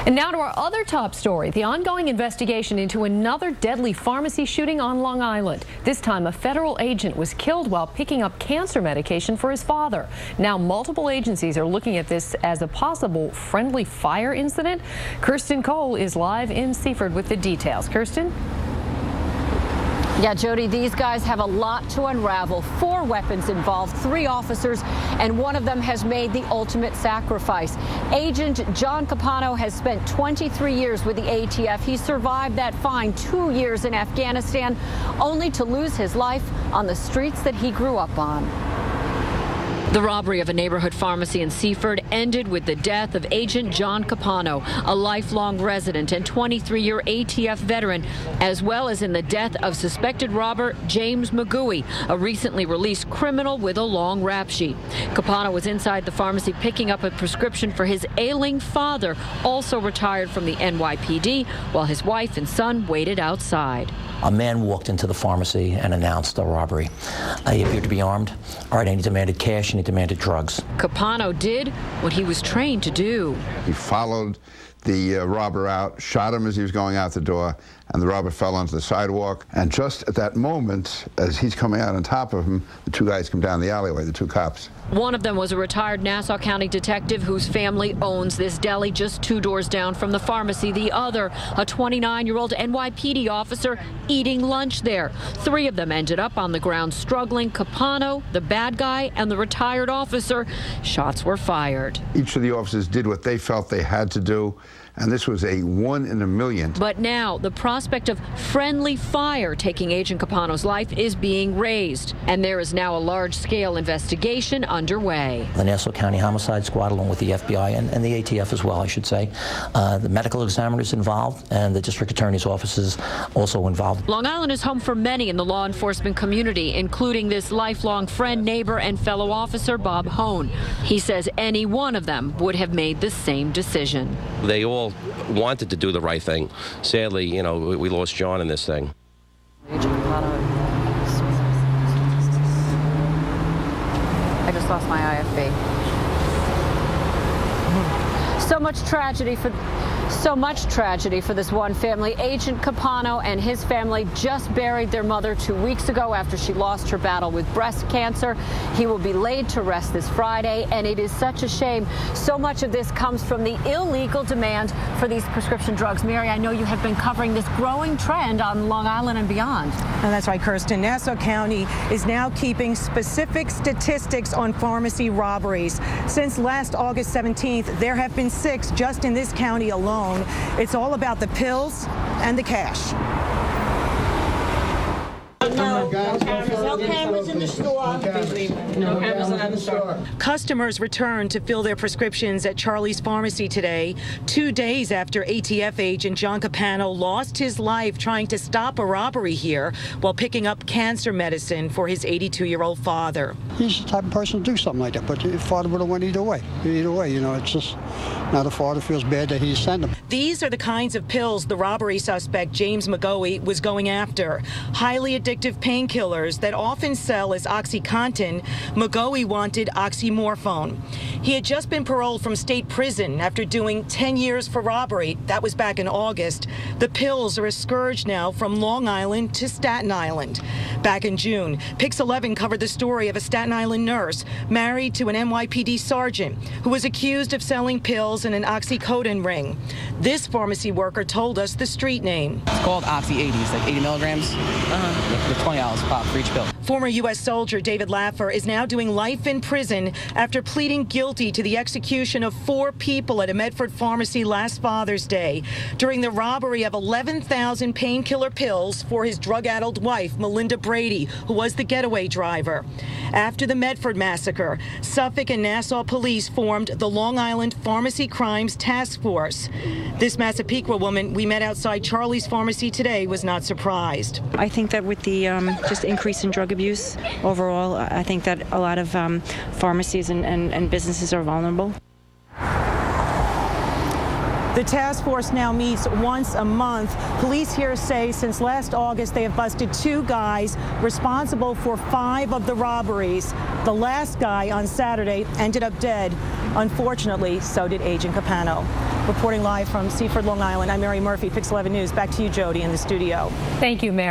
And now to our other top story, the ongoing investigation into another deadly pharmacy shooting on Long Island. This time, a federal agent was killed while picking up cancer medication for his father. Now, multiple agencies are looking at this as a possible friendly fire incident. Kirsten Cole is live in Seaford with the details. Kirsten? Yeah, Jody, these guys have a lot to unravel. 4 weapons involved, 3 officers, and one of them has made the ultimate sacrifice. Agent John Capano has spent 23 years with the ATF. He survived that fine 2 years in Afghanistan, only to lose his life on the streets that he grew up on. The robbery of a neighborhood pharmacy in Seaford ended with the death of Agent John Capano, a lifelong resident and 23-year ATF veteran, as well as in the death of suspected robber James McGooey, a recently released criminal with a long rap sheet. Capano was inside the pharmacy picking up a prescription for his ailing father, also retired from the NYPD, while his wife and son waited outside. A man walked into the pharmacy and announced a robbery. He appeared to be armed. All right, and he demanded cash and he demanded drugs. Capano did what he was trained to do. He followed the robber out, shot him as he was going out the door, and the robber fell onto the sidewalk. And just at that moment, as he's coming out on top of him, the 2 guys come down the alleyway, the 2 cops. One of them was a retired Nassau County detective whose family owns this deli just 2 doors down from the pharmacy. The other, a 29-year-old NYPD officer eating lunch there. 3 of them ended up on the ground struggling. Capano, the bad guy, and the retired officer. Shots were fired. Each of the officers did what they felt they had to do, and this was a 1 in a million. But now the prospect of friendly fire taking Agent Capano's life is being raised, and there is now a large-scale investigation underway. The Nassau County Homicide Squad, along with the FBI and the ATF as well, I should say, the medical examiners involved, and the district attorney's offices also involved. Long Island is home for many in the law enforcement community, including this lifelong friend, neighbor, and fellow officer, Bob Hone. He says any one of them would have made the same decision. They all wanted to do the right thing. Sadly, you know, we lost John in this thing. I just lost my IFB. So much tragedy for this one family. Agent Capano and his family just buried their mother 2 weeks ago after she lost her battle with breast cancer. He will be laid to rest this Friday, and it is such a shame. So much of this comes from the illegal demand for these prescription drugs. Mary, I know you have been covering this growing trend on Long Island and beyond. And that's right, Kirsten. Nassau County is now keeping specific statistics on pharmacy robberies. Since last August 17th, there have been 6 just in this county alone. It's all about the pills and the cash. No cameras in the store. No cameras in the store. Customers returned to fill their prescriptions at Charlie's Pharmacy today, 2 days after ATF agent John Capano lost his life trying to stop a robbery here while picking up cancer medicine for his 82-year-old father. He's the type of person to do something like that, but the father would have went either way. Either way, you know, it's just now the father feels bad that he sent him. These are the kinds of pills the robbery suspect James McGooey was going after. Highly addictive painkillers that often sell as OxyContin. McGooey wanted oxymorphone. He had just been paroled from state prison after doing 10 years for robbery. That was back in August. The pills are a scourge now from Long Island to Staten Island. Back in June, Pix 11 covered the story of a Staten Island nurse married to an NYPD sergeant who was accused of selling pills in an oxycodone ring. This pharmacy worker told us the street name. It's called Oxy 80. It's like 80 milligrams. With $20 pop for each pill. Former U.S. soldier David Laffer is now doing life in prison after pleading guilty to the execution of 4 people at a Medford pharmacy last Father's Day during the robbery of 11,000 painkiller pills for his drug-addled wife, Melinda Brady, who was the getaway driver. After the Medford massacre, Suffolk and Nassau police formed the Long Island Pharmacy Crimes Task Force. This Massapequa woman we met outside Charlie's Pharmacy today was not surprised. I think that with the just increase in drug abuse overall, I think that a lot of pharmacies and businesses are vulnerable. The task force now meets once a month. Police here say since last August they have busted 2 guys responsible for 5 of the robberies. The last guy on Saturday ended up dead. Unfortunately, so did Agent Capano. Reporting live from Seaford, Long Island, I'm Mary Murphy, Pix 11 News. Back to you, Jody, in the studio. Thank you, Mary.